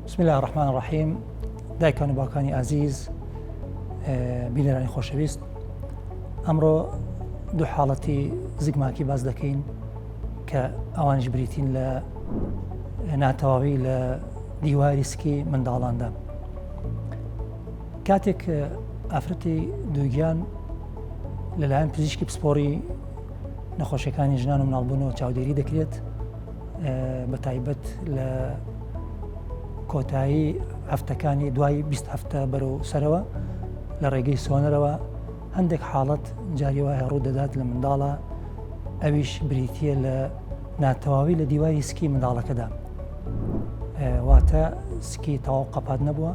بسم الله الرحمن الرحیم. دایکان و باوکانی عزیز، بینەرانی خۆشەویست، ئەمڕۆ دوو حاڵەتی زگماکی باز دەکەین کە ئەوانش بریتین لە ناتەواوی لە دیواری سکی منداڵاندا. کاتێک ئافرەتی دووگیان لەلایەن پزیشکی پسپۆڕی نەخۆشیەکانی ژنان و مناڵبوونەوە چاودێری دەکرێت، بە تایبەت لە کۆتایی هەفتەکانی دوای 20 هەفتە بەرەو سەرەوە لە ڕێگەی سۆنەرەوە هەندێک حاڵەت جاری وایە ڕوو دەدات لە منداڵە، ئەویش بریتیە لە ناتەواوی لە دیواری سکی منداڵەکەدا، واتە سکی تەواو قەپات نەبووە،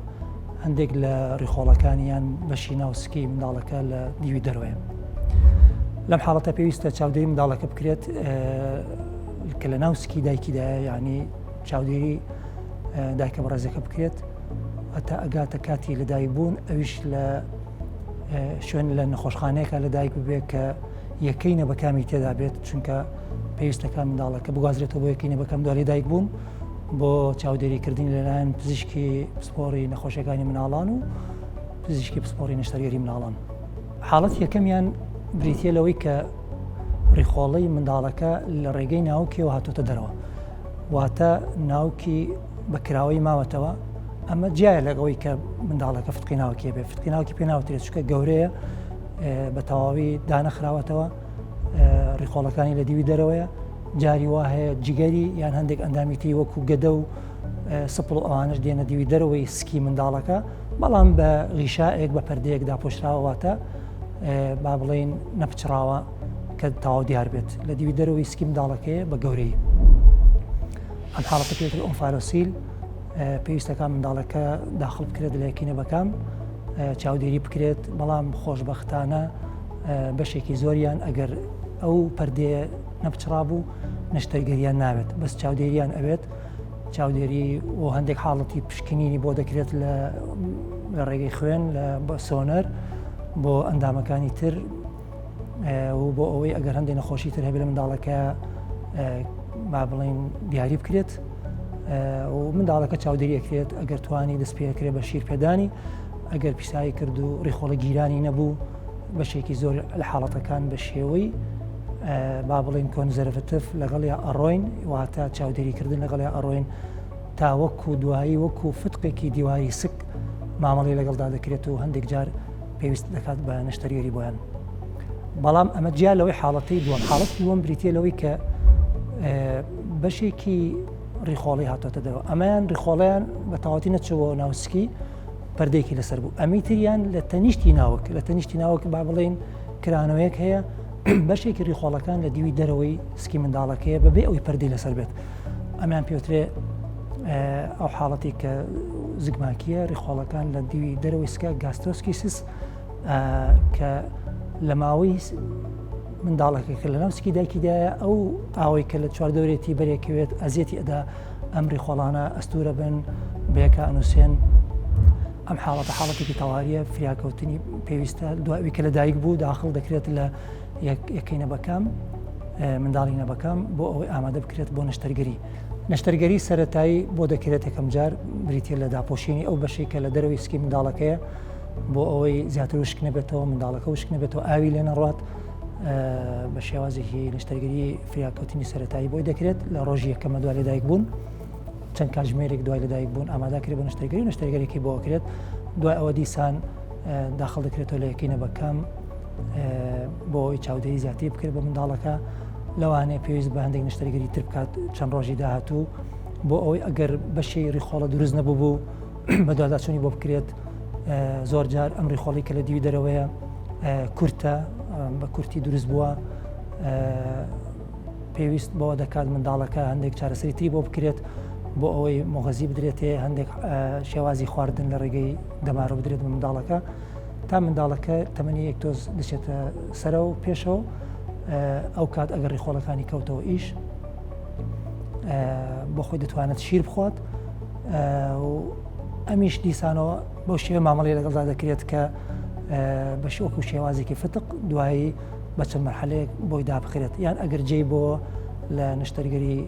هەندێک لە ڕیخۆڵەکانیان بەشی ناو سکی منداڵەکە لە دیوی دەرەوەیە. لەم حاڵەتە پێویستە چاودێری منداڵەکە بکرێت کە لە ناو سکی دایکیدایە، یعنی چاودێری دایکە بەڕێزەکە بکرێت هەتا ئەگاتە کاتی لەدایک بوون، ئەویش لە شوێن لە نەخۆشخانەیەکە لەدایک ببێت کە یەکەینە بەکامی تێدا بێت، چونکە پێویستەکان منداڵەکە بگوازرێتەوە بۆ یەکەینە بەکەم دوای لەدایک بوون بۆ چاودێریکردنی لەلایەن پزیشکی پسپۆڕی نەخۆشیەکانی مناڵان و پزیشکی پسپۆڕی نیشتەرگەری مناڵان. حاڵەت یەکەمیان بریتیە لەوەی کە ڕیخۆڵەی منداڵەکە لە ڕێگەی ناوکیەوە هاتوۆتە دەرەوە، واتە ناوکی بەکراوەی ماوەتەوە. ئەمە جیایە لەگەوەی کە منداڵەکە فتقی ناوکیە بێ، فتقی ناوکی پێ ناوترێت چونکە گەورەیە، بە تەواوی دانەخراوەتەوە، ڕیخۆڵەکانی لە دیوی دەرەوەیە، جاری وا هەیە جگەری یان هەندێک ئەندامیتی وەکو گەدە و سپڵ و ئەوانش دێنە دیوی دەرەوەی سکی منداڵەکە، بەڵام بە غیشایەک بە پەردەیەک داپۆشراوەواتە با بڵێن نەپچراوە کە تەواو دیار بێت لە دیوی دەرەوەی سکی منداڵەکەیە بە گەورەی. ئەم حاڵەتە پێوتر ئۆنفارۆسیل، پێویستەکان منداڵەکە داخڵ بکرێت لە یەکینە بەکام، چاودێری بکرێت، بەڵام خۆشبەختانە بەشێکی زۆریان ئەگەر ئەو پەردەیە نەپچرا بوو نەشتەرگەریان ناوێت، بەس چاودێریان ئەوێت. چاودێری و هەندێک حاڵەتی پشکنینی بۆ دەکرێت لە ڕێگەی خوێن بە سۆنەر بۆ ئەندامەکانی تر و بۆ ئەوەی ئەگەر هەندێک نەخۆشی تر هەبێت لە منداڵەکە با بڵێن دیاری بکرێت و منداڵەکە چاودێری ئەکرێت ئەگەر توانی دەست پێکرێت بە شیر پێدانی، ئەگەر پیسایی کرد و ڕیخۆڵە گیرانی نەبوو بەشێکی زۆر لە حاڵەتەکان بە شێوەی با بڵێن کۆنزەرڤەتیڤ لەگەڵیا ئەڕۆین، واتە چاودێریکردن لەگەڵیا ئەڕۆین تا وەکو دوایی وەکو فتقێکی دیواری سک مامەڵی لەگەڵدا دەکرێت و هەندێک جار پێویست دەکات بە نەشتەرگەری بۆیان. بەڵام ئەمە جیا لەوەی حاڵەتی دووەم. حاڵەتی دووەم بریتیە لەوەی کە بەشێکی ڕیخۆڵی هاتوۆتە دەرەوە، ئەمەیان ڕیخۆڵیان بە تەواوەتی نەچەوە ناوسکی پەردەیەکی لەسەر بوو، ئەمی تریان لە تەنیشتی ناوک، لە تەنیشتی ناوک با بڵێن کرانەوەیەک هەیە، بەشێکی ڕیخۆڵەکان لە دیوی دەرەوەی سکی منداڵەکەیە بەبێ ئەوی پەردەی لەسەر بێت. ئەمیان پێوترێ ئەو حاڵەتی کە زگماکیە ڕیخۆڵەکان لە دیوی دەرەوەی سکە گاسترۆسکیسس کە لە ماوەی منداڵەکە کە لە ناو سکی دایکیدایە ئەو ئاوەی کە لە چواردەورێتی بەرێکەوێت ئەزیەتی ئەدا ئەم ڕیخۆڵانە ئەستورە بن بەیەکە ئەنووسێن. ئەم حاڵەتە حاڵەتێکی تەواریە فریاکەوتنی پێویستە دوایی کە لە دایک بوو داخڵ دەکرێت لە یەکەینە بەکام منداڵینە بەکام بۆ ئەوەی ئامادە بکرێت بۆ نەشتەرگەری. نەشتەرگەری سەرەتایی بۆ دەکرێت یەکەم جار بریتە لە داپۆشینی ئەو بەشەی کە لە دەرەوەی سکی منداڵەکەیە بۆ ئەوەی زیاتر وشک نەبێتەوە، منداڵەکە وشک نەبێتەوە، ئاوی لێ نەڕوات، بە شێوازێکی نەشتەرگەری فریاکەوتنی سەرەتایی بۆی دەکرێت لە ڕۆژی یەکەمە دوای لەدایک بوون، چەند کاتژمێرێک دوای لەدایک بوون ئامادەکرێت بۆ نەشتەرگەری و نەشتەرگەرێکی بۆ ئەکرێت. دوای ئەوە دیسان داخڵ دەکرێتەوە لە یەکەینە بەکام بۆ ئەوی چاودێری زیاتری بکرێت بە منداڵەکە، لەوانەیە پێویست بە هەندێک نەشتەرگەری تر بکات چەند ڕۆژی داهاتوو بۆ ئەوەی ئەگەر بەشی ڕیخۆڵە دروست نەبوو بوو بە دواداچوونی بۆ بکرێت. زۆر جار ئەم ڕیخۆڵی کە لە دیوی دەرەوەیە کورتە، بە کورتی دروست بووە، پێویست بەوە دەکات منداڵەکە هەندێک چارەسەری تری بۆ بکرێت بۆ ئەوەی مۆغەزی بدرێتێ، هەندێک شێوازی خواردن لە ڕێگەی دەمارە بدرێت بە منداڵەکە تا منداڵەکە تەمەنی یەک تۆز دەچێتە سەرە و پێشەوە. ئەو کات ئەگەر ڕیخۆڵەکانی کەوتەوە ئیش بۆ خۆی دەتوانێت شیر بخوات و ئەمیش دیسانەوە بۆ شێوە مامەڵی لەگەڵدا دەکرێت کە بە وەکو شێوازێکی فتق دوایی بە چەند مەرحەلەیەک بۆی دابخرێت، یان ئەگەر جێی بۆ لە نەشتەرگەری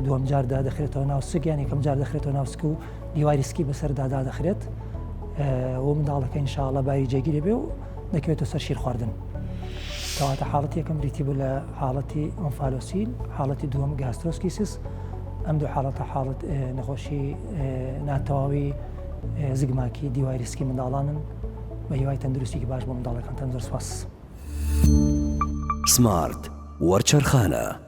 دووەم جاردا دەخرێتەوە ناو سک یان یەکەم جار دەخرێتەوە ناو سک و دیواری سکی بەسەردادا دەخرێت و منداڵەکە ئینشاءڵڵا باری جێگیرێ بێ و دەکەوێتە سەر شیر خواردن. کەواتە حاڵەتی یەکەم بریتی بوو لە حاڵەتی ئۆنفالۆسیل، حاڵەتی دووەم گاسترۆسکیسیس. ئەم دوو حاڵەتە حاڵەت نەخۆشی ناتەواوی زگماکی دیواری سکی منداڵانن بە هیوای تەندروستێکی باش بۆ منداڵەکانتان. زۆر سوپاس. سمارت وەرچەرخانە.